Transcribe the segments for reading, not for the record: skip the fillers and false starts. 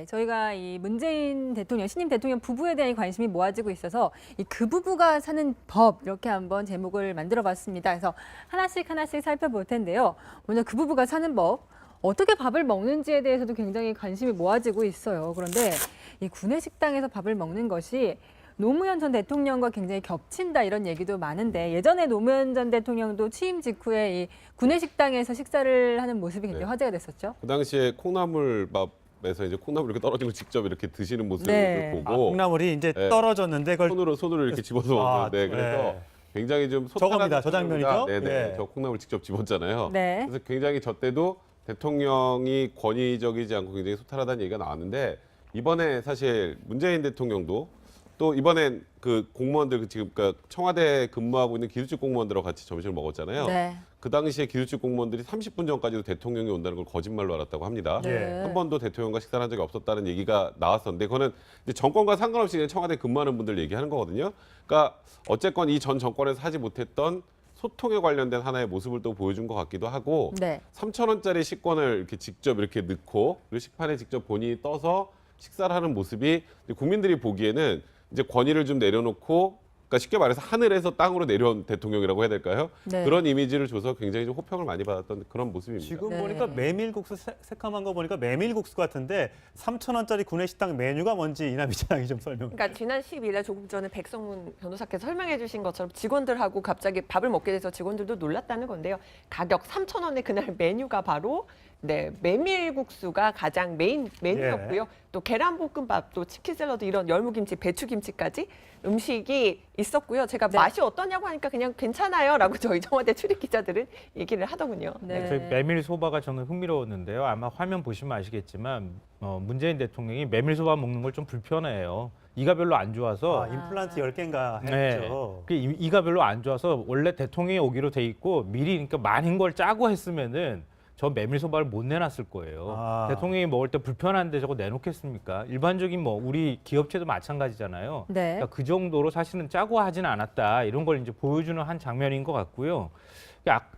네, 저희가 이 문재인 대통령, 신임 대통령 부부에 대한 관심이 모아지고 있어서 이 그 부부가 사는 법 이렇게 한번 제목을 만들어봤습니다. 그래서 하나씩 살펴볼 텐데요. 먼저 그 부부가 사는 법, 어떻게 밥을 먹는지에 대해서도 굉장히 관심이 모아지고 있어요. 그런데 이 구내식당에서 밥을 먹는 것이 노무현 전 대통령과 굉장히 겹친다 이런 얘기도 많은데 예전에 노무현 전 대통령도 취임 직후에 이 구내식당에서 식사를 하는 모습이 굉장히 화제가 됐었죠. 그 당시에 콩나물밥에서 이제 콩나물 이렇게 떨어진 걸 직접 이렇게 드시는 모습을 네. 보고 콩나물이 이제 네. 떨어졌는데 그걸 손으로 이렇게 집어서 먹는데 그래서 네. 굉장히 좀 저겁니다. 저 장면이죠? 네네. 네. 저 콩나물 직접 집었잖아요. 네. 그래서 굉장히 저 때도 대통령이 권위적이지 않고 굉장히 소탈하다는 얘기가 나왔는데 이번에 사실 문재인 대통령도 또 이번엔 그 공무원들 지금 그러니까 청와대 근무하고 있는 기술직 공무원들하고 같이 점심을 먹었잖아요. 네. 그 당시에 기술직 공무원들이 30분 전까지도 대통령이 온다는 걸 거짓말로 알았다고 합니다. 네. 한 번도 대통령과 식사를 한 적이 없었다는 얘기가 나왔었는데 그거는 이제 정권과 상관없이 그냥 청와대 근무하는 분들 얘기하는 거거든요. 그러니까 어쨌건 이 전 정권에서 하지 못했던 소통에 관련된 하나의 모습을 또 보여준 것 같기도 하고 네. 3,000원짜리 식권을 이렇게 직접 이렇게 넣고 그리고 식판에 직접 본인이 떠서 식사를 하는 모습이 국민들이 보기에는 이제 권위를 좀 내려놓고 그러니까 쉽게 말해서 하늘에서 땅으로 내려온 대통령이라고 해야 될까요? 네. 그런 이미지를 줘서 굉장히 좀 호평을 많이 받았던 그런 모습입니다. 지금 네. 보니까 메밀국수 새카만 거 보니까 메밀국수 같은데 3,000원짜리 구내식당 메뉴가 뭔지 이남희 차장이 좀 설명. 그러니까 지난 10일에 조금 전에 백성문 변호사께서 설명해 주신 것처럼 직원들하고 갑자기 밥을 먹게 돼서 직원들도 놀랐다는 건데요. 가격 3,000원의 그날 메뉴가 바로 메밀국수가 가장 메인 메뉴였고요. 또 계란볶음밥도 치킨 샐러드 이런 열무김치, 배추김치까지 음식이 있었고요. 제가 맛이 어떠냐고 하니까 그냥 괜찮아요라고 저희 청와대 출입 기자들은 얘기를 하더군요. 네. 저희 메밀소바가 저는 흥미로웠는데요. 아마 화면 보시면 아시겠지만 문재인 대통령이 메밀소바 먹는 걸 좀 불편해해요. 이가 별로 안 좋아서. 임플란트 10개인가 네. 했죠. 그 이가 별로 안 좋아서 원래 대통령이 오기로 돼 있고 미리 그러니까 많은 걸 짜고 했으면은 저 메밀소바를 못 내놨을 거예요. 대통령이 먹을 때 불편한데 저거 내놓겠습니까? 일반적인 뭐 우리 기업체도 마찬가지잖아요. 네. 그러니까 그 정도로 사실은 짜고 하지는 않았다 이런 걸 이제 보여주는 한 장면인 것 같고요.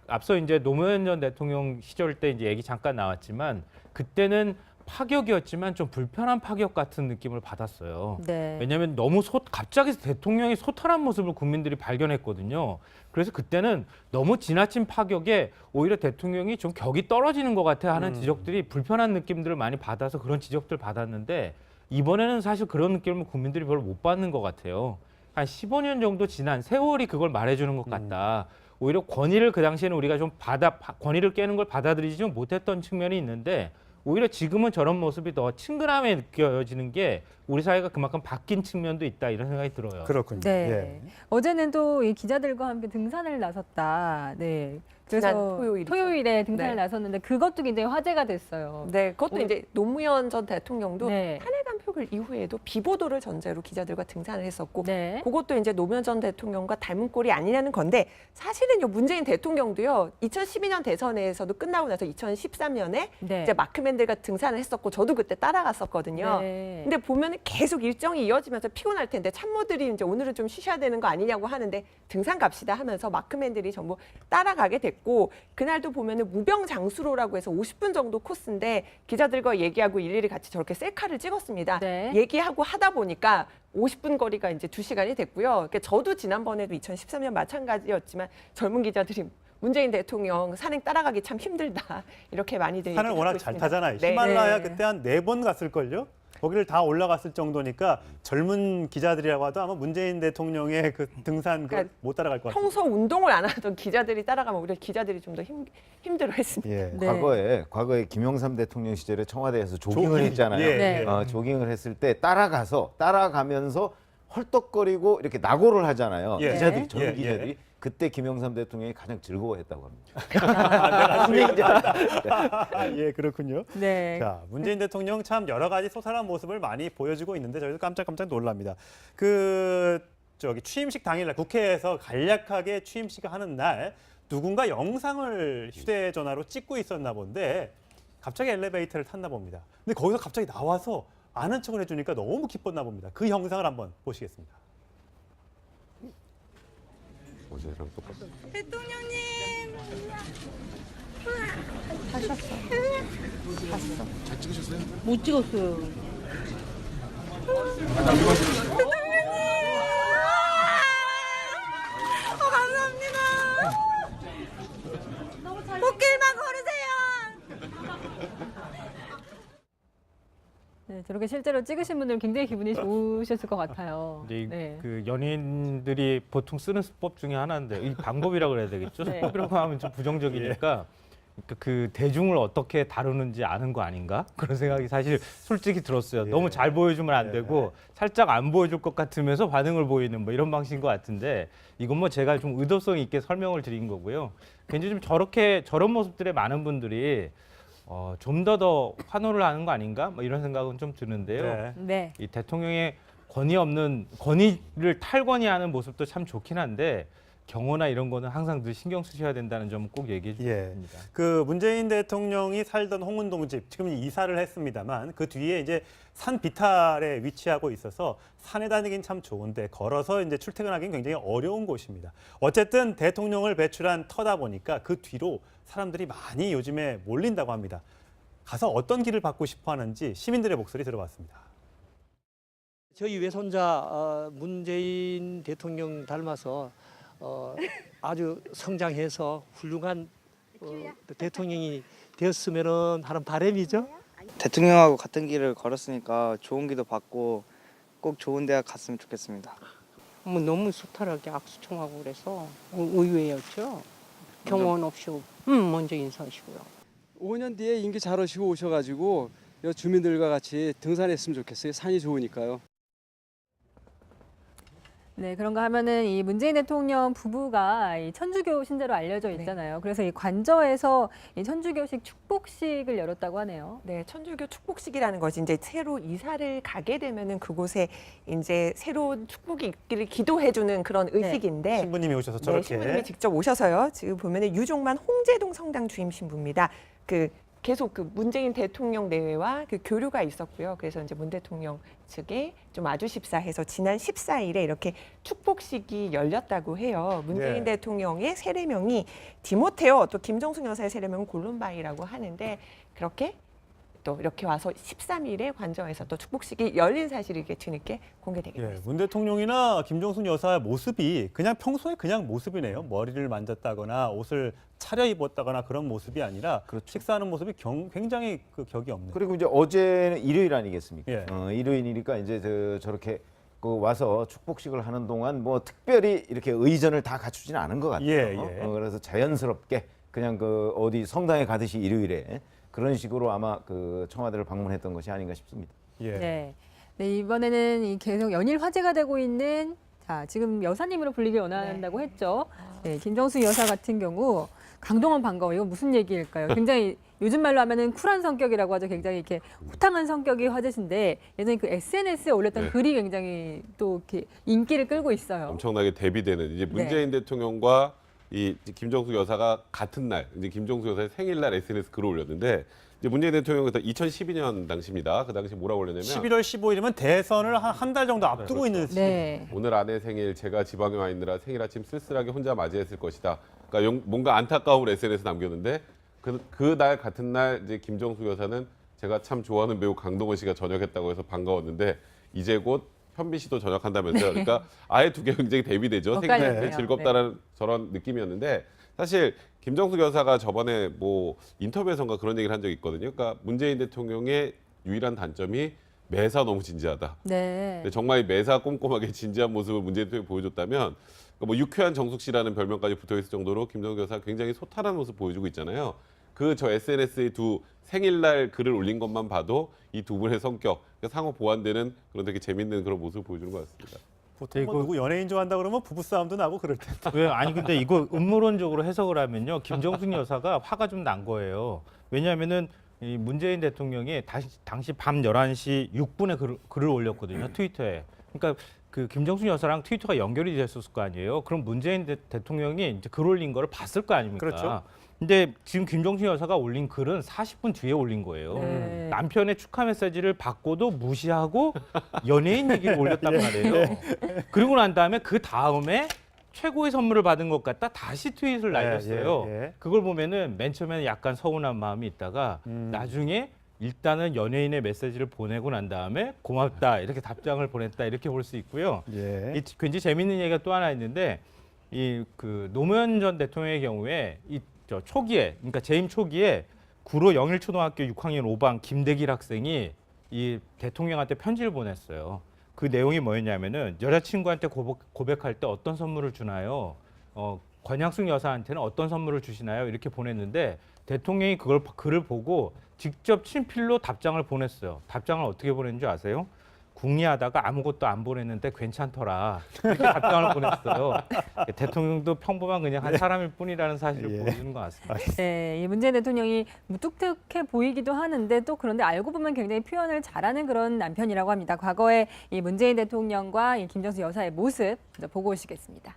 앞서 이제 노무현 전 대통령 시절 때 이제 얘기 잠깐 나왔지만 그때는 파격이었지만 좀 불편한 파격 같은 느낌을 받았어요. 네. 왜냐하면 너무 갑자기 대통령이 소탈한 모습을 국민들이 발견했거든요. 그래서 그때는 너무 지나친 파격에 오히려 대통령이 좀 격이 떨어지는 것 같아 하는 지적들이 불편한 느낌들을 많이 받아서 그런 지적들을 받았는데 이번에는 사실 그런 느낌을 국민들이 별로 못 받는 것 같아요. 한 15년 정도 지난 세월이 그걸 말해주는 것 같다. 오히려 권위를 그 당시에는 우리가 좀 권위를 깨는 걸 받아들이지 못했던 측면이 있는데 오히려 지금은 저런 모습이 더 친근함에 느껴지는 게 우리 사회가 그만큼 바뀐 측면도 있다 이런 생각이 들어요. 그렇군요. 네. 예. 어제는 또 이 기자들과 함께 등산을 나섰다. 네. 그래서 지난 토요일이죠. 토요일에 등산을 네. 나섰는데 그것도 굉장히 화제가 됐어요. 네, 그것도 이제 노무현 전 대통령도 네. 탄핵안 표결 이후에도 비보도를 전제로 기자들과 등산을 했었고 네. 그것도 이제 노무현 전 대통령과 닮은 꼴이 아니냐는 건데 사실은 문재인 대통령도요 2012년 대선에서도 끝나고 나서 2013년에 네. 이제 마크맨들과 등산을 했었고 저도 그때 따라갔었거든요. 네. 근데 보면은 계속 일정이 이어지면서 피곤할 텐데 참모들이 이제 오늘은 좀 쉬셔야 되는 거 아니냐고 하는데 등산 갑시다 하면서 마크맨들이 전부 따라가게 됐고 그날도 보면은 무병장수로라고 해서 50분 정도 코스인데 기자들과 얘기하고 일일이 같이 저렇게 셀카를 찍었습니다. 네. 얘기하고 하다 보니까 50분 거리가 이제 2시간이 됐고요. 그러니까 저도 지난번에도 2013년 마찬가지였지만 젊은 기자들이 문재인 대통령 산행 따라가기 참 힘들다 이렇게 많이들 산을 얘기하고 워낙 잘 있습니다. 타잖아요. 네. 히말라야 네. 그때 한 4번 갔을걸요? 거기를 다 올라갔을 정도니까 젊은 기자들이라고 하도 아마 문재인 대통령의 그 등산 그러니까 못 따라갈 것 같아요. 평소 운동을 안 하던 기자들이 따라가면 우리 기자들이 좀 더 힘들어했습니다. 예. 네. 과거에 김영삼 대통령 시절에 청와대에서 조깅을 했잖아요. 예, 네. 예. 조깅을 했을 때 따라가면서 헐떡거리고 이렇게 낙오를 하잖아요. 예. 기자들이 젊은 예, 기자들이 예. 그때 김영삼 대통령이 가장 즐거워했다고 합니다. 예, 그렇군요. 네. 자, 문재인 대통령 참 여러 가지 소탈한 모습을 많이 보여주고 있는데 저희도 깜짝깜짝 놀랍니다. 그 취임식 당일날 국회에서 간략하게 취임식을 하는 날 누군가 영상을 휴대전화로 찍고 있었나 본데 갑자기 엘리베이터를 탔나 봅니다. 근데 거기서 갑자기 나와서 아는 척을 해주니까 너무 기뻤나 봅니다. 그 영상을 한번 보시겠습니다. 어제랑 똑같아. 대통령님 못 찍었어요. 꽃길만 걸으세요. 네, 저렇게 실제로 찍으신 분들 굉장히 기분이 좋으셨을 것 같아요. 근데 네. 그 연예인들이 보통 쓰는 수법 중에 하나인데 이 방법이라고 그래야 되겠죠? 네. 수법이라고 하면 좀 부정적이니까 그 대중을 어떻게 다루는지 아는 거 아닌가? 그런 생각이 사실 솔직히 들었어요. 너무 잘 보여주면 안 되고 살짝 안 보여줄 것 같으면서 반응을 보이는 뭐 이런 방식인 것 같은데 이건 뭐 제가 좀 의도성 있게 설명을 드린 거고요. 굉장히 좀 저런 모습들에 많은 분들이 좀 더 환호를 하는 거 아닌가? 뭐 이런 생각은 좀 드는데요. 네. 네. 이 대통령의 권위를 탈권위하는 모습도 참 좋긴 한데 경호나 이런 거는 항상 늘 신경 쓰셔야 된다는 점은 꼭 얘기해 주십니다. 그 문재인 대통령이 살던 홍은동 집 지금 이사를 했습니다만 그 뒤에 이제 산 비탈에 위치하고 있어서 산에 다니긴 참 좋은데 걸어서 이제 출퇴근하기는 굉장히 어려운 곳입니다. 어쨌든 대통령을 배출한 터다 보니까 그 뒤로 사람들이 많이 요즘에 몰린다고 합니다. 가서 어떤 길을 받고 싶어 하는지 시민들의 목소리 들어봤습니다. 저희 외손자 문재인 대통령 닮아서 아주 성장해서 훌륭한 대통령이 되었으면 하는 바람이죠. 대통령하고 같은 길을 걸었으니까 좋은 기도 받고 꼭 좋은 대학 갔으면 좋겠습니다. 뭐 너무 소탈하게 악수 청하고 그래서 의외였죠. 경호원 없이 먼저 인사하시고요. 5년 뒤에 임기 잘 하시고 오셔가지고 주민들과 같이 등산했으면 좋겠어요. 산이 좋으니까요. 네, 그런가 하면은 이 문재인 대통령 부부가 이 천주교 신자로 알려져 네. 있잖아요. 그래서 이 관저에서 이 천주교식 축복식을 열었다고 하네요. 네, 천주교 축복식이라는 것이 이제 새로 이사를 가게 되면은 그곳에 이제 새로운 축복이 있기를 기도해주는 그런 의식인데 신부님이 오셔서 네, 저렇게 신부님이 직접 오셔서요. 지금 보면은 유종만 홍제동 성당 주임 신부입니다. 계속 그 문재인 대통령 내외와 그 교류가 있었고요. 그래서 이제 문 대통령 측에 좀 아주 십사해서 지난 14일에 이렇게 축복식이 열렸다고 해요. 문재인 네. 대통령의 세례명이 디모테오, 또 김정숙 여사의 세례명은 골룸바이라고 하는데 그렇게 또 이렇게 와서 13일에 관저에서 또 축복식이 열린 사실이 이렇게 뒤늦게 공개되게 됐습니다. 문 대통령이나 김정숙 여사의 모습이 그냥 평소에 그냥 모습이네요. 머리를 만졌다거나 옷을 차려입었다거나 그런 모습이 아니라 식사하는 모습이 굉장히 그 격이 없네요. 그리고 이제 어제는 일요일 아니겠습니까? 예. 일요일이니까 이제 저렇게 와서 축복식을 하는 동안 뭐 특별히 이렇게 의전을 다 갖추지는 않은 것 같아요. 예, 예. 그래서 자연스럽게 그냥 어디 성당에 가듯이 일요일에 그런 식으로 아마 청와대를 방문했던 것이 아닌가 싶습니다. 예. 네. 네, 이번에는 계속 연일 화제가 되고 있는 지금 여사님으로 불리길 원한다고 했죠. 네, 김정숙 여사 같은 경우 강동원 반가워. 이거 무슨 얘기일까요? 굉장히 요즘 말로 하면은 쿨한 성격이라고 하죠. 굉장히 이렇게 호탕한 성격이 화제신데 예전에 그 SNS에 올렸던 네. 글이 굉장히 또 이렇게 인기를 끌고 있어요. 엄청나게 대비되는 이제 문재인 대통령과 이 김정숙 여사가 같은 날 이제 김정숙 여사의 생일날 SNS 글을 올렸는데 이제 문재인 대통령이 2012년 당시입니다. 그 당시 뭐라고 올렸냐면 11월 15일이면 대선을 한 달 정도 앞두고 있는 시기. 네. 오늘 아내 생일 제가 지방에 와 있느라 생일 아침 쓸쓸하게 혼자 맞이했을 것이다. 그러니까 뭔가 안타까움을 SNS에 남겼는데 그날 같은 날 이제 김정숙 여사는 제가 참 좋아하는 배우 강동원 씨가 전역했다고 해서 반가웠는데 이제 곧 현빈 씨도 전역한다면서요. 그러니까 아예 두 개 굉장히 대비되죠. 생일 때 엇갈렸네요. 즐겁다는 저런 느낌이었는데 사실 김정숙 여사가 저번에 뭐 인터뷰에선가 그런 얘기를 한 적이 있거든요. 그러니까 문재인 대통령의 유일한 단점이 매사 너무 진지하다. 네. 근데 정말 이 매사 꼼꼼하게 진지한 모습을 문재인 대통령이 보여줬다면 뭐 유쾌한 정숙 씨라는 별명까지 붙어있을 정도로 김정숙 여사가 굉장히 소탈한 모습 보여주고 있잖아요. 저 SNS에 두 생일날 글을 올린 것만 봐도 이 두 분의 성격, 상호 보완되는 그런 되게 재밌는 그런 모습을 보여주는 것 같습니다. 보통 뭐 누구 연예인 좋아한다 그러면 부부싸움도 나고 그럴 텐데. 왜 아니 근데 이거 음모론적으로 해석을 하면요 김정숙 여사가 화가 좀 난 거예요. 왜냐하면은 이 문재인 대통령이 당시 밤 11시 6분에 글을 올렸거든요 트위터에. 그러니까 그 김정숙 여사랑 트위터가 연결이 됐었을 거 아니에요. 그럼 문재인 대통령이 이제 글 올린 거를 봤을 거 아닙니까? 그렇죠. 근데 지금 김정숙 여사가 올린 글은 40분 뒤에 올린 거예요. 네. 남편의 축하 메시지를 받고도 무시하고 연예인 얘기를 올렸단 말이에요. 그리고 난 다음에 그 다음에 최고의 선물을 받은 것 같다 다시 트윗을 날렸어요. 예. 그걸 보면은 맨 처음에는 약간 서운한 마음이 있다가 나중에 일단은 연예인의 메시지를 보내고 난 다음에 고맙다 이렇게 답장을 보냈다 이렇게 볼 수 있고요. 예. 굉장히 재밌는 얘기가 또 하나 있는데 이 그 노무현 전 대통령의 경우에 저 초기에 그러니까 재임 초기에 구로 영일초등학교 6학년 5반 김대길 학생이 이 대통령한테 편지를 보냈어요. 그 내용이 뭐였냐면은 여자친구한테 고백할 때 어떤 선물을 주나요? 권양숙 여사한테는 어떤 선물을 주시나요? 이렇게 보냈는데 대통령이 그걸 글을 보고 직접 친필로 답장을 보냈어요. 답장을 어떻게 보냈는 줄 아세요? 궁리하다가 아무것도 안 보냈는데 괜찮더라. 이렇게 답장을 보냈어요. 대통령도 평범한 그냥 한 사람일 뿐이라는 사실을 예. 보여주는 것 같습니다. 네, 이 문재인 대통령이 무뚝뚝해 보이기도 하는데 또 그런데 알고 보면 굉장히 표현을 잘하는 그런 남편이라고 합니다. 과거에 이 문재인 대통령과 이 김정수 여사의 모습 먼저 보고 오시겠습니다.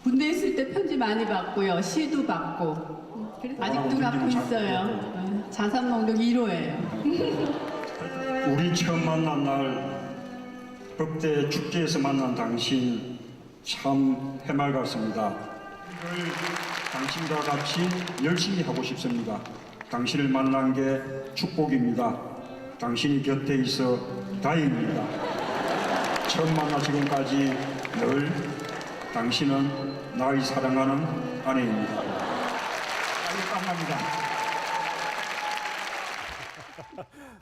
군대 있을 때 편지 많이 받고요. 시도 받고. 아직도 갖고 있어요. 자산 목록 1호예요. 우리 처음 만난 날 법대 축제에서 만난 당신 참 해맑았습니다. 당신과 같이 열심히 하고 싶습니다. 당신을 만난 게 축복입니다. 당신이 곁에 있어 다행입니다. 처음 만나 지금까지 늘 당신은 나의 사랑하는 아내입니다. 땀납니다.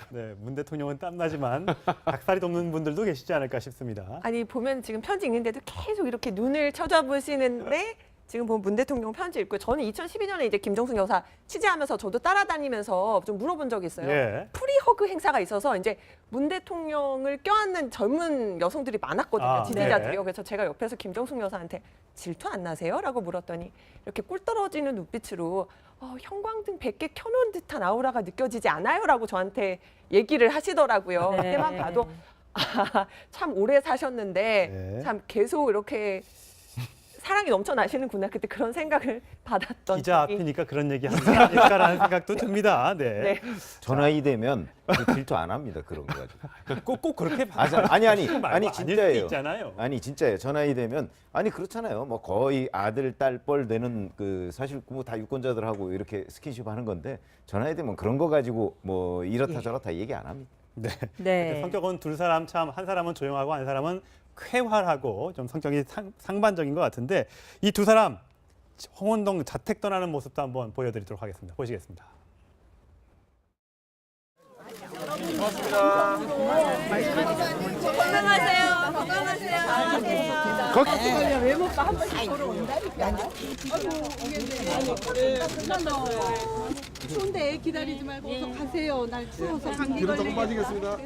네, 문 대통령은 땀나지만 닭살이 돋는 분들도 계시지 않을까 싶습니다. 아니 보면 지금 편지 읽는데도 계속 이렇게 눈을 쳐다보시는데 지금 보면 문 대통령 편지 읽고 저는 2012년에 이제 김정숙 여사 취재하면서 저도 따라다니면서 좀 물어본 적이 있어요. 예. 프리허그 행사가 있어서 이제 문 대통령을 껴안는 젊은 여성들이 많았거든요. 지지자들이요. 네. 그래서 제가 옆에서 김정숙 여사한테 질투 안 나세요? 라고 물었더니 이렇게 꿀 떨어지는 눈빛으로 형광등 100개 켜놓은 듯한 아우라가 느껴지지 않아요? 라고 저한테 얘기를 하시더라고요. 네. 그때만 봐도 참 오래 사셨는데 네. 참 계속 이렇게 사랑이 넘쳐나시는구나. 그때 그런 생각을 받았던 기자 적이. 앞이니까 그런 얘기 하는 게 아닐까라는 생각도 듭니다. 네. 네. 저 나이 되면 질투 안 합니다. 그런 거 가지고. 꼭 그렇게 아니 말고 진짜예요. 아닐 수 있잖아요. 아니 진짜예요. 저 나이 되면 아니 그렇잖아요. 뭐 거의 아들 딸뻘 되는 그 사실 뭐 다 유권자들하고 이렇게 스킨십 하는 건데 저 나이 되면 그런 거 가지고 뭐 이렇다 저렇다 얘기 안 합니다. 네. 네. 성격은 두 사람 참 한 사람은 조용하고 한 사람은 쾌활하고 좀 성격이 상반적인 것 같은데 이 두 사람 홍원동 자택 떠나는 모습도 한번 보여드리도록 하겠습니다. 보시겠습니다. 건강하세요. 건강하세요. 외모가 한 번씩 보러 온다니까. 추운데 기다리지 말고 어서 가세요. 날 추워서 감기 걸리게. 빠지겠습니다.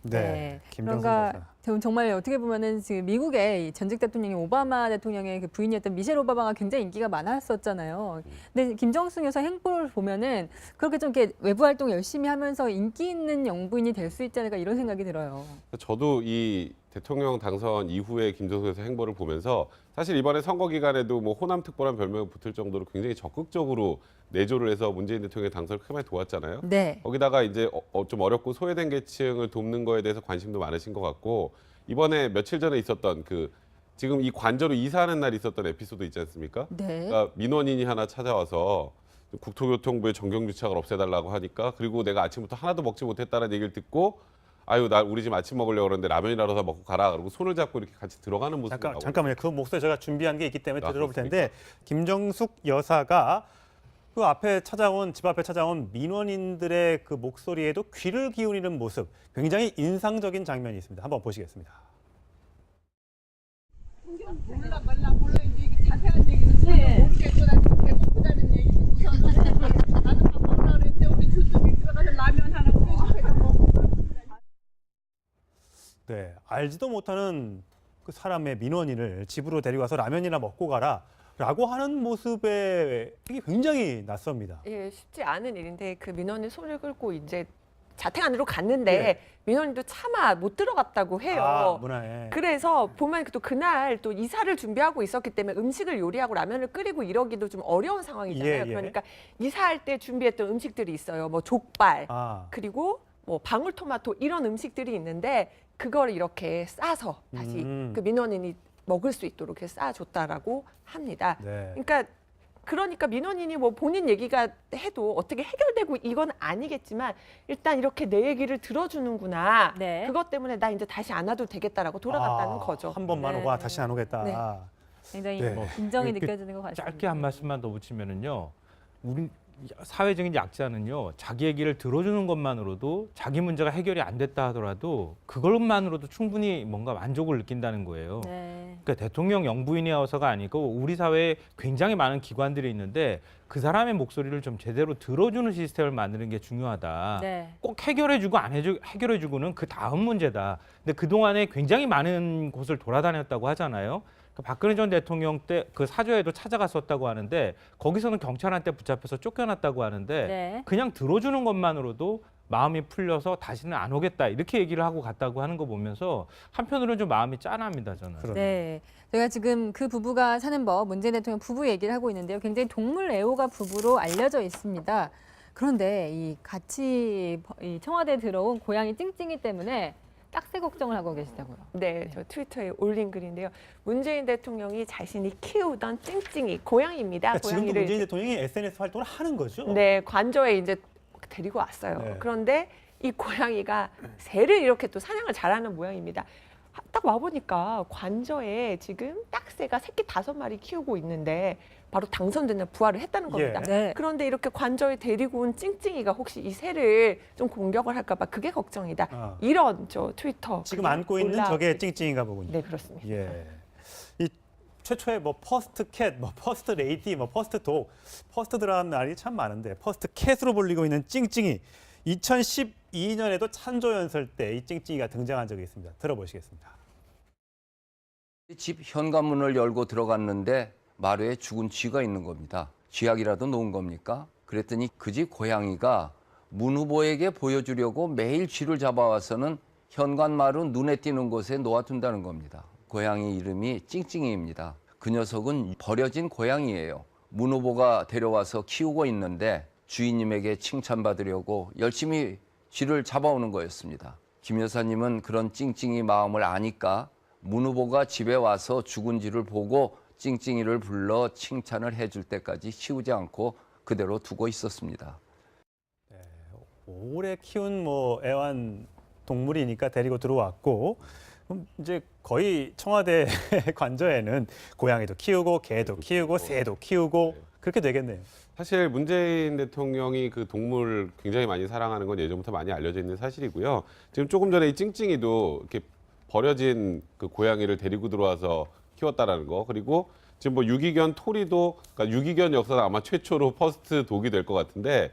네. 김정숙 그런가 여사. 정말 어떻게 보면은 지금 미국의 이 전직 대통령이 오바마 대통령의 그 부인이었던 미셸 오바마가 굉장히 인기가 많았었잖아요. 근데 김정숙 여사 행보를 보면은 그렇게 좀 이렇게 외부 활동 열심히 하면서 인기 있는 영부인이 될 수 있지 않을까 이런 생각이 들어요. 저도 이 대통령 당선 이후에 김정숙 여사 행보를 보면서 사실 이번에 선거 기간에도 뭐 호남 특보란 별명이 붙을 정도로 굉장히 적극적으로 내조를 해서 문재인 대통령의 당선을 크게 많이 도왔잖아요. 네. 거기다가 이제 좀 어렵고 소외된 계층을 돕는 거에 대해서 관심도 많으신 것 같고 이번에 며칠 전에 있었던 그 지금 이 관저로 이사하는 날이 있었던 에피소드 있지 않습니까? 네. 그러니까 민원인이 하나 찾아와서 국토교통부의 정경유착을 없애달라고 하니까 그리고 내가 아침부터 하나도 먹지 못했다는 얘기를 듣고 아유 나 우리 집 아침 먹으려고 그러는데 라면이라도 사 먹고 가라 그러고 손을 잡고 이렇게 같이 들어가는 모습이 나오고 잠깐만요. 그 목소리 제가 준비한 게 있기 때문에 아, 들어볼 텐데 김정숙 여사가 그 앞에 찾아온 집 앞에 찾아온 민원인들의 그 목소리에도 귀를 기울이는 모습 굉장히 인상적인 장면이 있습니다. 한번 보시겠습니다. 몰라 이제 자세한 얘기는 모르겠고 배고프다는 얘기 듣고서 나도 밥 먹으라 그랬는데 우리 주쪽에 들어가서 라면 하나 끓여서 먹고. 네, 알지도 못하는 그 사람의 민원인을 집으로 데려가서 라면이나 먹고 가라라고 하는 모습에 이게 굉장히 낯섭니다. 예, 쉽지 않은 일인데 그 민원인 손을 끌고 이제 자택 안으로 갔는데 예. 민원인도 차마 못 들어갔다고 해요. 아, 문화에. 그래서 보면 또 그날 또 이사를 준비하고 있었기 때문에 음식을 요리하고 라면을 끓이고 이러기도 좀 어려운 상황이잖아요. 예, 예. 그러니까 이사할 때 준비했던 음식들이 있어요. 뭐 족발 그리고 뭐 방울토마토 이런 음식들이 있는데 그걸 이렇게 싸서 다시 그 민원인이 먹을 수 있도록 이렇게 쌓아줬다라고 합니다. 네. 그러니까 민원인이 뭐 본인 얘기가 해도 어떻게 해결되고 이건 아니겠지만 일단 이렇게 내 얘기를 들어주는구나. 네. 그것 때문에 나 이제 다시 안 와도 되겠다라고 돌아갔다는 거죠. 한 번만 네. 오고 다시 안 오겠다. 네. 굉장히 네. 인정이 이렇게 느껴지는 것 같습니다. 짧게 한 말씀만 더 붙이면은요. 우리 사회적인 약자는요. 자기 얘기를 들어주는 것만으로도 자기 문제가 해결이 안 됐다 하더라도 그것만으로도 충분히 뭔가 만족을 느낀다는 거예요. 네. 그러니까 대통령 영부인이어서가 아니고 우리 사회에 굉장히 많은 기관들이 있는데 그 사람의 목소리를 좀 제대로 들어주는 시스템을 만드는 게 중요하다. 네. 꼭 해결해주고 안 해결해주고는 그 다음 문제다. 근데 그동안에 굉장히 많은 곳을 돌아다녔다고 하잖아요. 박근혜 전 대통령 때 그 사저에도 찾아갔었다고 하는데 거기서는 경찰한테 붙잡혀서 쫓겨났다고 하는데 네. 그냥 들어주는 것만으로도 마음이 풀려서 다시는 안 오겠다 이렇게 얘기를 하고 갔다고 하는 거 보면서 한편으로는 좀 마음이 짠합니다 저는. 네. 저희가 지금 그 부부가 사는 법, 문재인 대통령 부부 얘기를 하고 있는데요. 굉장히 동물 애호가 부부로 알려져 있습니다. 그런데 이 청와대에 들어온 고양이 찡찡이 때문에 딱새 걱정을 하고 계시다고요. 네, 저 트위터에 올린 글인데요. 문재인 대통령이 자신이 키우던 찡찡이 고양이입니다. 그러니까 지금도 문재인 대통령이 SNS 활동을 하는 거죠? 네, 관저에 이제 데리고 왔어요. 네. 그런데 이 고양이가 새를 이렇게 또 사냥을 잘하는 모양입니다. 딱 와보니까 관저에 지금 딱새가 새끼 5마리 키우고 있는데 바로 당선된 날 부활을 했다는 겁니다. 예. 네. 그런데 이렇게 관저에 데리고 온 찡찡이가 혹시 이 새를 좀 공격을 할까 봐 그게 걱정이다. 이런 저 트위터 지금 안고 있는 올라- 저게 찡찡인가 보군요. 네, 그렇습니다. 예. 이 최초의 뭐 퍼스트 캣, 뭐 퍼스트 레이디, 뭐 퍼스트 독, 퍼스트 들어간 날이 참 많은데 퍼스트 캣으로 불리고 있는 찡찡이 2012년에도 찬조연설 때 이 찡찡이가 등장한 적이 있습니다. 들어보시겠습니다. 집 현관문을 열고 들어갔는데 마루에 죽은 쥐가 있는 겁니다. 쥐약이라도 놓은 겁니까? 그랬더니 그 집 고양이가 문 후보에게 보여주려고 매일 쥐를 잡아와서는 현관 마루 눈에 띄는 곳에 놓아둔다는 겁니다. 고양이 이름이 찡찡이입니다. 그 녀석은 버려진 고양이예요. 문 후보가 데려와서 키우고 있는데 주인님에게 칭찬받으려고 열심히 쥐를 잡아오는 거였습니다. 김 여사님은 그런 찡찡이 마음을 아니까 문 후보가 집에 와서 죽은 쥐를 보고 찡찡이를 불러 칭찬을 해줄 때까지 치우지 않고 그대로 두고 있었습니다. 오래 키운 뭐 애완 동물이니까 데리고 들어왔고 그럼 이제 거의 청와대 관저에는 고양이도 키우고 개도 키우고 새도 키우고 그렇게 되겠네요. 사실 문재인 대통령이 그 동물 굉장히 많이 사랑하는 건 예전부터 많이 알려져 있는 사실이고요. 지금 조금 전에 이 찡찡이도 이렇게 버려진 그 고양이를 데리고 들어와서 키웠다라는 거, 그리고 지금 뭐 유기견 토리도, 그러니까 유기견 역사상 아마 최초로 퍼스트 독이 될 것 같은데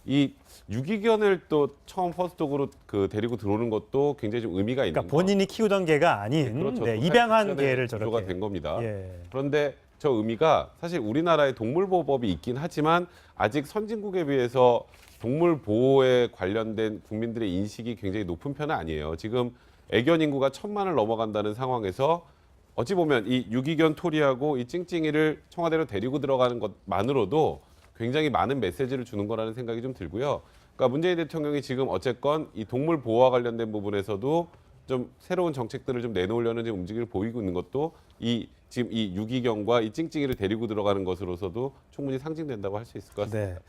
이 유기견을 또 처음 퍼스트 독으로 그 데리고 들어오는 것도 굉장히 좀 의미가 있는 그러니까 본인이 키우던 개가 아닌 그렇죠. 네, 또 입양한 사실은 개를 구조가 저렇게 된 겁니다. 예. 그런데 저 의미가 사실 우리나라의 동물보호법이 있긴 하지만 아직 선진국에 비해서 동물 보호에 관련된 국민들의 인식이 굉장히 높은 편은 아니에요. 지금 애견 인구가 1000만을 넘어간다는 상황에서 어찌 보면 이 유기견 토리하고 이 찡찡이를 청와대로 데리고 들어가는 것만으로도 굉장히 많은 메시지를 주는 거라는 생각이 좀 들고요. 그러니까 문재인 대통령이 지금 어쨌건 이 동물 보호와 관련된 부분에서도 좀 새로운 정책들을 좀 내놓으려는 움직임을 보이고 있는 것도 지금 이 유기견과 이 찡찡이를 데리고 들어가는 것으로서도 충분히 상징된다고 할 수 있을 것 같습니다. 네.